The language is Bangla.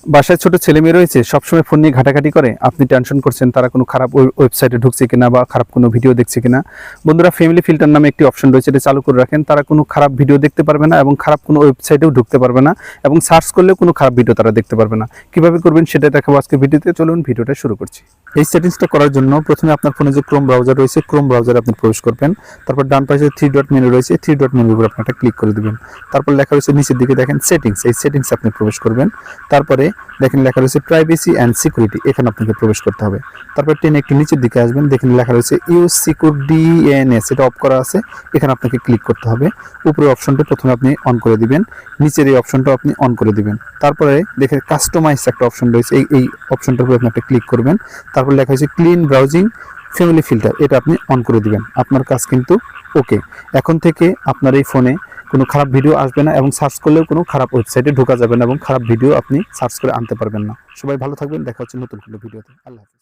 বাসায় ছোট ছেলে মেয়ে রয়েছে, সবসময় ফোন নিয়ে ঘাটাঘাটি করে, আপনি টেনশন করছেন তারা কোনো খারাপ ওয়েবসাইটে ঢুকছে কিনা বা খারাপ কোনো ভিডিও দেখছে কিনা। বন্ধুরা, ফ্যামিলি ফিল্টার নামে একটি অপশন রয়েছে, এটা চালু করে রাখেন। তারা কোনো খারাপ ভিডিও দেখতে পারবে না এবং খারাপ কোনো ওয়েবসাইটেও ঢুকতে পারবে না, এবং সার্চ করলেও কোনো খারাপ ভিডিও তারা দেখতে পারবে না। কিভাবে করবেন সেটা দেখাবো আজকে ভিডিওতে। চলুন ভিডিওটা শুরু করছি। এই সেটিংসটা করার জন্য প্রথমে আপনার ফোনে যে ক্রোম ব্রাউজার রয়েছে, ক্রোম ব্রাউজারে আপনি প্রবেশ করবেন। তারপর ডান পাশে 3 ডট মেনু রয়েছে, 3 ডট মেনুর উপর আপনি একটা ক্লিক করে দিবেন। তারপর লেখা রয়েছে নিচের দিকে দেখেন সেটিংস, এই সেটিংস আপনি প্রবেশ করবেন। তারপরে দেখেন লেখা রয়েছে প্রাইভেসি অ্যান্ড সিকিউরিটি, এখানে আপনাকে প্রবেশ করতে হবে। তারপর টেনে একটু নিচের দিকে আসবেন, দেখেন লেখা রয়েছে ইউজ সিকিউর ডিএনএস, এটা অফ করা আছে, এখানে আপনাকে ক্লিক করতে হবে। উপরের অপশনটা প্রথমে আপনি অন করে দিবেন, নিচের এই অপশনটা আপনি অন করে দিবেন। তারপরে দেখেন কাস্টমাইজ একটা অপশন রয়েছে, এই অপশনটার উপরে আপনি একটা ক্লিক করবেন। তারপর লেখা হয়েছে ক্লিন ব্রাউজিং ফ্যামিলি ফিল্টার, এটা আপনি অন করে দিবেন। আপনার কাজ কিন্তু ওকে। এখন থেকে আপনার এই ফোনে কোনো খারাপ ভিডিও আসবে না এবং সার্চ করলেও কোনো খারাপ ওয়েবসাইটে ঢোকা যাবে না এবং খারাপ ভিডিও আপনি সার্চ করে আনতে পারবেন না। সবাই ভালো থাকবেন, দেখা হচ্ছে নতুন কোনো ভিডিওতে। আল্লাহ হাফেজ।